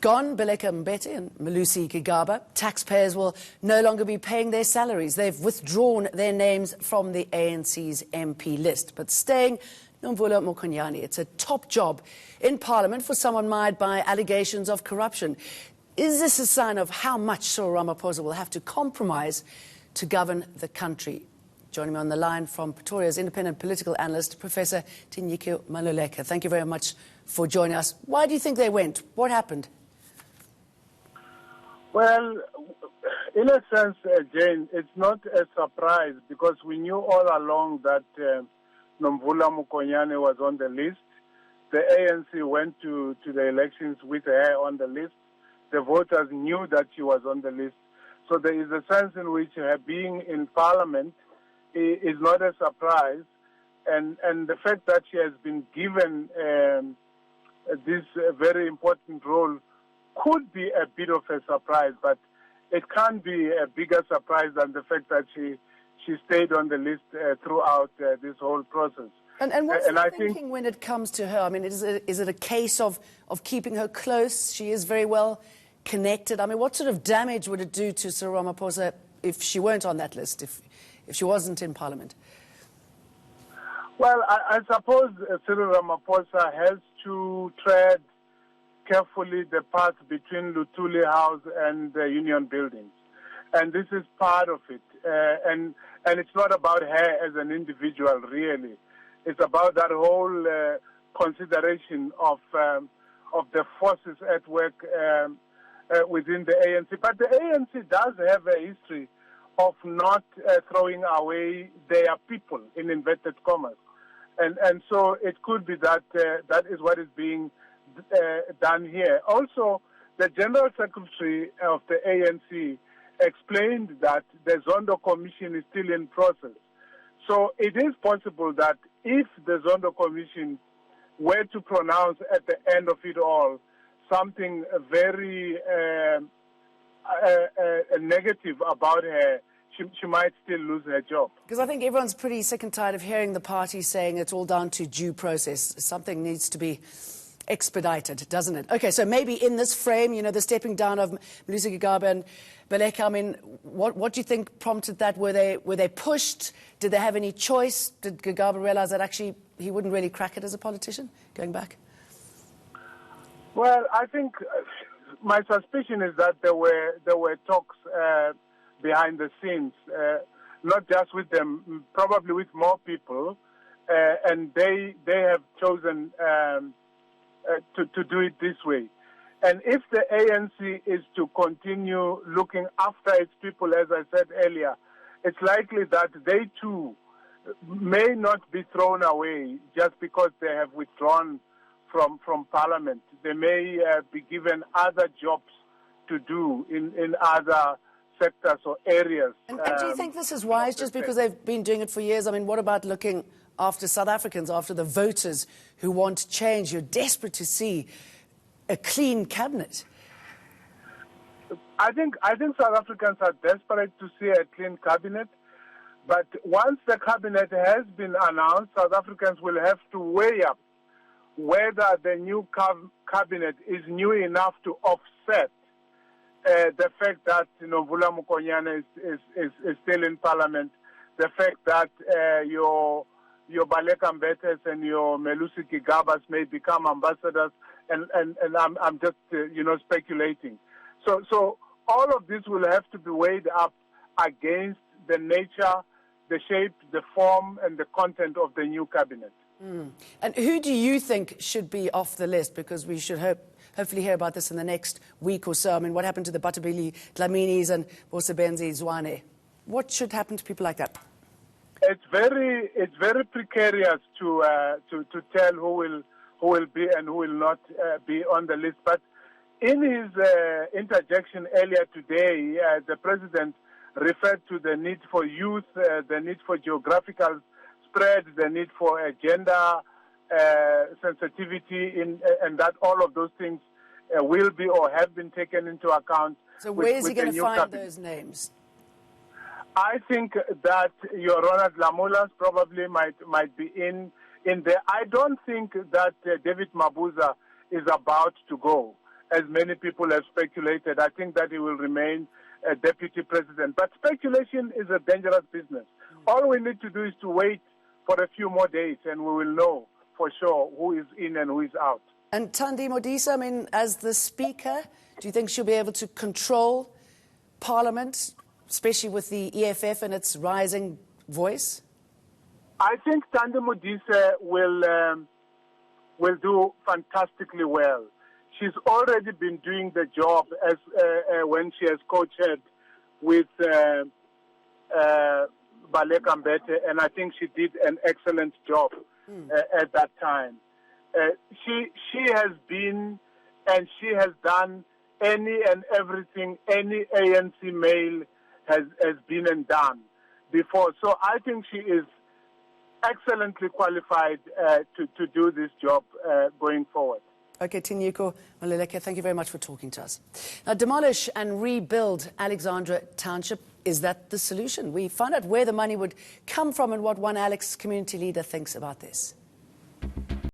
gone, Baleka, Mbete and Malusi, Gigaba. Taxpayers will no longer be paying their salaries. They've withdrawn their names from the ANC's MP list. But staying, Nomvula Mokonyane, it's a top job in Parliament for someone mired by allegations of corruption. Is this a sign of how much Cyril Ramaphosa will have to compromise to govern the country? Joining me on the line from Pretoria's independent political analyst, Professor Tinyiko Maluleke. Thank you very much for joining us. Why do you think they went? What happened? Well, in a sense, Jane, it's not a surprise because we knew all along that Nomvula Mokonyane was on the list. The ANC went to the elections with her on the list. The voters knew that she was on the list. So there is a sense in which her being in Parliament is not a surprise. And the fact that she has been given this very important role could be a bit of a surprise, but it can't be a bigger surprise than the fact that she stayed on the list throughout this whole process. And what's the thinking when it comes to her? I mean, is it a case of keeping her close? She is very well connected. I mean, what sort of damage would it do to Cyril Ramaphosa if she weren't on that list, if she wasn't in Parliament? Well, I suppose Cyril Ramaphosa has to tread carefully the path between Luthuli House and the Union buildings. And this is part of it. And it's not about her as an individual, really. It's about that whole consideration of the forces at work within the ANC. But the ANC does have a history of not throwing away their people, in inverted commas. And so it could be that that is what is being done here. Also, the General Secretary of the ANC explained that the Zondo Commission is still in process. So it is possible that if the Zondo Commission were to pronounce at the end of it all something very negative about her, she might still lose her job. Because I think everyone's pretty sick and tired of hearing the party saying it's all down to due process. Something needs to be expedited, doesn't it? Okay, so maybe in this frame, you know, the stepping down of Malusi, Gigaba and Baleka, I mean, what do you think prompted that? Were they pushed? Did they have any choice? Did Gigaba realize that actually he wouldn't really crack it as a politician, going back? Well, I think my suspicion is that there were talks behind the scenes, not just with them, probably with more people, and they have chosen to do it this way. And if the ANC is to continue looking after its people, as I said earlier, it's likely that they too may not be thrown away just because they have withdrawn from Parliament. They may be given other jobs to do in other sectors or areas. And do you think this is wise just because they've been doing it for years? I mean, what about looking after South Africans, after the voters who want change? You're desperate to see a clean cabinet. I think South Africans are desperate to see a clean cabinet. But once the cabinet has been announced, South Africans will have to weigh up whether the new cabinet is new enough to offset the fact that Nomvula Mokonyane is still in Parliament, the fact that your Baleka Mbetes and your Malusi Gigabas may become ambassadors, and I'm just speculating. So all of this will have to be weighed up against the nature, the shape, the form, and the content of the new cabinet. And who do you think should be off the list? Because we should hopefully hear about this in the next week or so. I mean, what happened to the Batabili Dlaminis and Bosebenzi Zwane? What should happen to people like that? It's very precarious to tell who will be and who will not be on the list. But in his interjection earlier today, the president referred to the need for youth, the need for geographical spread, the need for gender sensitivity, and that all of those things will be or have been taken into account. So where is he going to find those names? I think that your Ronald Lamolas probably might be in there. I don't think that David Mabuza is about to go. as many people have speculated. I think that he will remain a deputy president. But speculation is a dangerous business. All we need to do is to wait for a few more days, and we will know for sure who is in and who is out. And Thandi Modise, I mean, as the Speaker, do you think she'll be able to control Parliament, especially with the EFF and its rising voice? I think Thandi Modise will do fantastically well. She's already been doing the job as when she has co-chaired with Baleka Mbete, and I think she did an excellent job at that time. She has been and she has done any and everything any ANC male has been and done before. So I think she is excellently qualified to do this job going forward. Okay, Tinyiko, Maluleke, thank you very much for talking to us. Now, demolish and rebuild Alexandra Township, is that the solution? We found out where the money would come from and what one Alex community leader thinks about this.